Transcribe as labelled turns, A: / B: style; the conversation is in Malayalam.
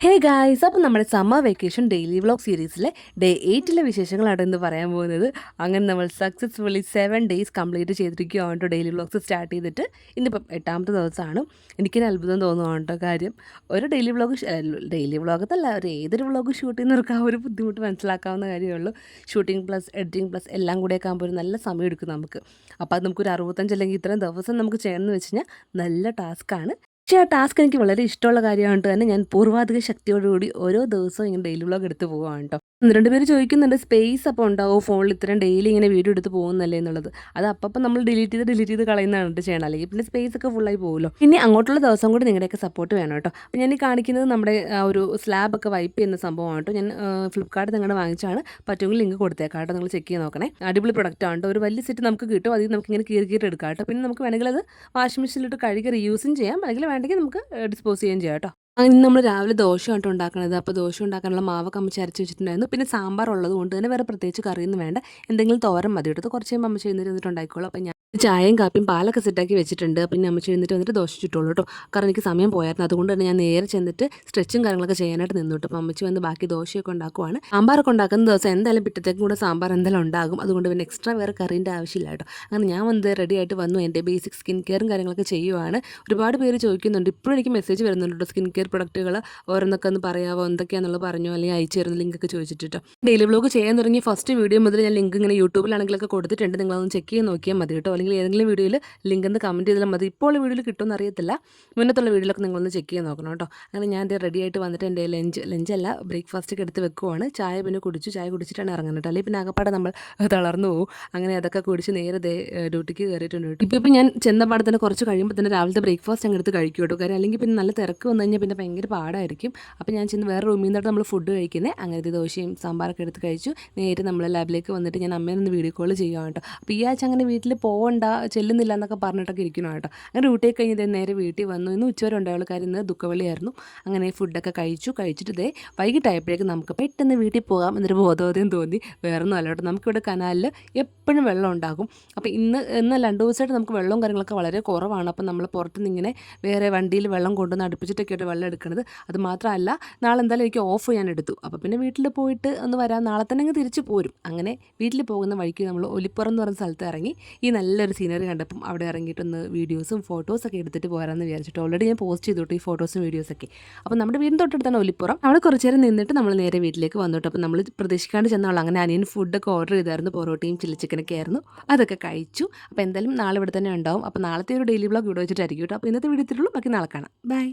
A: ഹേ ഗായ്സ്, അപ്പോൾ നമ്മുടെ സമ്മർ വെക്കേഷൻ ഡെയിലി വ്ളോഗ് സീരീസിലെ ഡേ 8 വിശേഷങ്ങളാണ് ഇന്ന് പറയാൻ പോകുന്നത്. അങ്ങനെ നമ്മൾ സക്സസ്ഫുള്ളി 7 ഡേയ്സ് കംപ്ലീറ്റ് ചെയ്തിരിക്കുകയാണ് കേട്ടോ. ഡെയിലി വ്ളോഗ്സ് സ്റ്റാർട്ട് ചെയ്തിട്ട് ഇന്നിപ്പം 8ാമത്തെ ദിവസമാണ്. എനിക്കൊരു അത്ഭുതം തോന്നുകയാണ് കേട്ടോ. കാര്യം ഒരു ഡെയിലി വ്ളോഗത്തല്ല, ഒരു ഏതൊരു വ്ളോഗ് ഷൂട്ട് ചെയ്യുന്നവർക്ക് ആ ഒരു ബുദ്ധിമുട്ട് മനസ്സിലാക്കാവുന്ന കാര്യമേ ഉള്ളൂ. ഷൂട്ടിംഗ് പ്ലസ് എഡിറ്റിംഗ് പ്ലസ് എല്ലാം കൂടെയൊക്കെ ആകുമ്പോൾ ഒരു നല്ല സമയം എടുക്കും നമുക്ക്. അപ്പോൾ അത് നമുക്കൊരു 65 അല്ലെങ്കിൽ ഇത്രയും ദിവസം നമുക്ക് ചെയ്യണമെന്ന് വെച്ച് കഴിഞ്ഞാൽ നല്ല ടാസ്ക്കാണ്. പക്ഷേ ആ ടാസ്ക് എനിക്ക് വളരെ ഇഷ്ടമുള്ള കാര്യമായിട്ട് തന്നെ ഞാൻ പൂർവാധിക ശക്തിയോടുകൂടി ഓരോ ദിവസവും ഇങ്ങനെ ഡെയിലി വ്ളോഗ് എടുത്ത് പോവുകയാണ് കേട്ടോ. 1-2 പേര് ചോദിക്കുന്നുണ്ട്, സ്പേസ് അപ്പോൾ ഉണ്ടാവുമോ ഫോണിൽ ഇത്രയും ഡെയിലി ഇങ്ങനെ വീഡിയോ എടുത്ത് പോകുന്നല്ലേ എന്നുള്ളത്. അത് അപ്പം നമ്മൾ ഡിലീറ്റ് ചെയ്ത് കളയുന്നതാണ് കേട്ടോ ചെയ്യണം. അല്ലെങ്കിൽ പിന്നെ സ്പേസ് ഒക്കെ ഫുള്ളായി പോകുമല്ലോ. പിന്നെ അങ്ങോട്ടുള്ള ദിവസം കൂടി നിങ്ങളുടെയൊക്കെ സപ്പോർട്ട് വേണം കേട്ടോ. അപ്പോൾ ഞാൻ ഈ കാണിക്കുന്നത് നമ്മുടെ ഒരു സ്ലാബൊക്കെ വൈപ്പ് ചെയ്യുന്ന സംഭവമാണ് കേട്ടോ. ഞാൻ ഫ്ലിപ്കാർട്ട് നിങ്ങളുടെ വാങ്ങിച്ചാണ്. പറ്റുമെങ്കിൽ ലിങ്ക് കൊടുത്തേക്കാം കേട്ടോ, നിങ്ങൾ ചെക്ക് ചെയ്ത് നോക്കണേ. അടിപൊളി പ്രൊഡക്റ്റാണ് കേട്ടോ. ഒരു വലിയ സെറ്റ് നമുക്ക് കിട്ടും. അതിൽ നമുക്ക് ഇങ്ങനെ കീറി എടുക്കാം കേട്ടോ. പിന്നെ നമുക്ക് വേണമെങ്കിൽ അത് വാഷിംഗ് മെഷീനിലിട്ട് കഴുകി റീയൂസും ചെയ്യാം, അല്ലെങ്കിൽ വേണമെങ്കിൽ നമുക്ക് ഡിസ്പോസ് ചെയ്യുകയും ചെയ്യാം കേട്ടോ. ഇന്ന് നമ്മൾ രാവിലെ ദോശയാണ് കേട്ടോ ഉണ്ടാക്കുന്നത്. അപ്പോൾ ദോശ ഉണ്ടാക്കാനുള്ള മാവൊക്കെ അമ്മച്ചി അരച്ച് വെച്ചിട്ടുണ്ടായിരുന്നു. പിന്നെ സാമ്പാർ ഉള്ളത് കൊണ്ട് തന്നെ വേറെ പ്രത്യേകിച്ച് കറിയൊന്നും വേണ്ട. എന്തെങ്കിലും തോരൻ മതി എടുത്ത് കുറച്ച് കഴിയുമ്പോൾ അമ്മച്ചി എഴുന്നേറ്റ് ഉണ്ടായിക്കോളൂ. അപ്പോൾ ഞാൻ ചായയും കാപ്പിയും പാലൊക്കെ സെറ്റാക്കി വെച്ചിട്ടുണ്ട്. പിന്നെ അമ്മച്ചി എഴുന്നേറ്റ് വന്നിട്ട് ദോശ ചുട്ടോളൂ കേട്ടോ. കാരണം എനിക്ക് സമയം പോയായിരുന്നു. അതുകൊണ്ട് തന്നെ ഞാൻ നേരെ ചെന്നിട്ട് സ്ട്രെച്ചും കാര്യങ്ങളൊക്കെ ചെയ്യാനായിട്ട് നിന്നു കേട്ടോ. അപ്പോൾ അമ്മച്ചി വന്ന് ബാക്കി ദോശയൊക്കെ ഉണ്ടാക്കുവാണ്. സാമ്പാറൊക്കെ ഉണ്ടാക്കുന്ന ദിവസം എന്തായാലും പിറ്റത്തേക്കും കൂടെ സാമ്പാർ എന്തായാലും ഉണ്ടാകും. അതുകൊണ്ട് പിന്നെ എക്സ്ട്രാ വേറെ കറീൻ്റെ ആവശ്യമില്ല കേട്ടോ. അങ്ങനെ ഞാൻ വന്ന് റെഡി ആയിട്ട് വന്നു. എൻ്റെ ബേസിക് സ്കിൻ കെയറും കാര്യങ്ങളൊക്കെ ചെയ്യുവാണ്. ഒരുപാട് പേര് ചോദിക്കുന്നുണ്ട്, ഇപ്പോഴും എനിക്ക് മെസ്സേജ് വരുന്നുണ്ട് കേട്ടോ. സ്കിൻ കെയർ പ്രൊഡക്റ്റുകൾ ഓരോന്നൊക്കെ ഒന്ന് പറയാമോ, എന്തൊക്കെയാണെന്നുള്ളത് പറഞ്ഞോ, അല്ലെങ്കിൽ അയച്ചു തരുന്ന ലിങ്കൊക്കെ ചോദിച്ചിട്ടോ. ഡെയിലി വ്ളോഗ് ചെയ്യാൻ തുടങ്ങി ഫസ്റ്റ് വീഡിയോ മുതൽ ഞാൻ ലിങ്ക് ഇങ്ങനെ യൂട്യൂബിലാണെങ്കിലൊക്കെ കൊടുത്തിട്ടുണ്ട്. നിങ്ങളതൊന്ന് ചെക്ക് ചെയ്ത് നോക്കിയാൽ മതി കേട്ടോ. അല്ലെങ്കിൽ ഏതെങ്കിലും വീഡിയോയിൽ ലിങ്ക് എന്ന് കമൻറ്റ് ചെയ്താൽ മതി. ഇപ്പോൾ വീഡിയോയിൽ കിട്ടുമെന്ന് അറിയത്തില്ല, മുന്നത്തുള്ള വീഡിയോയിലൊക്കെ നിങ്ങളൊന്ന് ചെക്ക് ചെയ്ത് നോക്കണം കേട്ടോ. അങ്ങനെ ഞാൻ റെഡി ആയിട്ട് വന്നിട്ട് എൻ്റെ ലഞ്ചല്ല ബ്രേക്ക്ഫാസ്റ്റൊക്കെ എടുത്ത് വെക്കുവാണ്. ചായ പിന്നെ ചായ കുടിച്ചിട്ടാണ് ഇറങ്ങുന്നത്. അല്ലെങ്കിൽ പിന്നെ ആകപ്പാടെ നമ്മൾ തളർന്നു പോകും. അങ്ങനെ അതൊക്കെ കുടിച്ച് നേരെ ഡ്യൂട്ടിക്ക് കയറിയിട്ടുണ്ട്. ഇപ്പോൾ ഞാൻ ചെന്ന പാടെ തന്നെ കുറച്ച് കഴിയുമ്പോൾ തന്നെ രാവിലത്തെ ബ്രേക്ക്ഫാസ്റ്റ് അങ്ങ് എടുത്ത് കഴിക്കും കേട്ടോ. കാര്യം അല്ലെങ്കിൽ പിന്നെ നല്ല തിരക്ക് വന്നു കഴിഞ്ഞാൽ പിന്നെ ഭയങ്കര പാടായിരിക്കും. അപ്പോൾ ഞാൻ ചെന്ന് വേറെ റൂമിൽ നിന്നിട്ട് നമ്മൾ ഫുഡ് കഴിക്കുന്നത്. അങ്ങനത്തെ ദോശയും സാമ്പാറൊക്കെ എടുത്ത് കഴിച്ചു. നേരെ നമ്മൾ ലാബിലേക്ക് വന്നിട്ട് ഞാൻ അമ്മേനൊന്ന് വീഡിയോ കോൾ ചെയ്യുകയാണ് കേട്ടോ. അപ്പോൾ ഈ ആഴ്ച അങ്ങനെ വീട്ടിൽ പോകണ്ട, ചെല്ലുന്നില്ല എന്നൊക്കെ പറഞ്ഞിട്ടൊക്കെ ഇരിക്കണം കേട്ടോ. അങ്ങനെ ഡ്യൂട്ടി കഴിഞ്ഞത് നേരെ വീട്ടിൽ വന്നു. ഇന്ന് ഉച്ചവരെ ഉണ്ടായുള്ള കാര്യം ഇന്ന് ദുഃഖവെള്ളിയായിരുന്നു. അങ്ങനെ ഫുഡൊക്കെ കഴിച്ചിട്ട് വൈകിട്ടായപ്പോഴേക്കും നമുക്ക് പെട്ടെന്ന് വീട്ടിൽ പോകാം എന്നൊരു ബോധോദയം തോന്നി. വേറൊന്നും അല്ല കേട്ടോ. നമുക്കിവിടെ കനാലിൽ എപ്പോഴും വെള്ളം ഉണ്ടാകും. അപ്പോൾ ഇന്ന് 2 ദിവസമായിട്ട് നമുക്ക് വെള്ളവും കാര്യങ്ങളൊക്കെ വളരെ കുറവാണ്. അപ്പോൾ നമ്മൾ പുറത്തുനിന്ന് ഇങ്ങനെ വേറെ വണ്ടിയിൽ വെള്ളം കൊണ്ടുവന്ന് അടുപ്പിച്ചിട്ടൊക്കെയായിട്ട് വെള്ളം എടുക്കുന്നത്. അത് മാത്രമല്ല, നാളെ എന്തായാലും എനിക്ക് ഓഫ് ഞാൻ എടുത്തു. അപ്പോൾ പിന്നെ വീട്ടിൽ പോയിട്ട് ഒന്ന് വരാം, നാളെ തന്നെ അങ്ങ് തിരിച്ച് പോരും. അങ്ങനെ വീട്ടിൽ പോകുന്ന വഴിക്ക് നമ്മൾ ഒലിപ്പുറം എന്ന് പറയുന്ന സ്ഥലത്ത് ഇറങ്ങി. ഈ നല്ലൊരു സീനറി കണ്ടപ്പം അവിടെ ഇറങ്ങിയിട്ടൊന്ന് വീഡിയോസും ഫോട്ടോസൊക്കെ എടുത്തിട്ട് പോരാമെന്ന് വിചാരിച്ചിട്ട് ഓൾറെഡി ഞാൻ പോസ്റ്റ് ചെയ്തു ഈ ഫോട്ടോസും വീഡിയോസൊക്കെ. അപ്പോൾ നമ്മുടെ വീടിന് തൊട്ടടുത്താണ് ഒലിപ്പുറം. അവിടെ കുറച്ച് നേരം നിന്നിട്ട് നമ്മൾ നേരെ വീട്ടിലേക്ക് വന്നിട്ട്. അപ്പോൾ നമ്മൾ പ്രതീക്ഷിക്കാണ്ട് ചെന്നാൾ അങ്ങനെ അനിയൻ ഫുഡൊക്കെ ഓർഡർ ചെയ്തായിരുന്നു. പൊറോട്ടയും ചില്ലി ചിക്കനൊക്കെ ആയിരുന്നു. അതൊക്കെ കഴിച്ചു. അപ്പോൾ എന്തായാലും നാളെ ഇവിടെ തന്നെ ഉണ്ടാവും. അപ്പോൾ നാളത്തെ ഒരു ഡെയിലി വ്ളോഗ് ഇവിടെ വെച്ചിട്ടായിരിക്കും കേട്ടോ. അപ്പോൾ ഇന്നത്തെ വീഡിയോ ഇത്രയുള്ളൂ. ബാക്കി നാളെ കാണാം. ബൈ.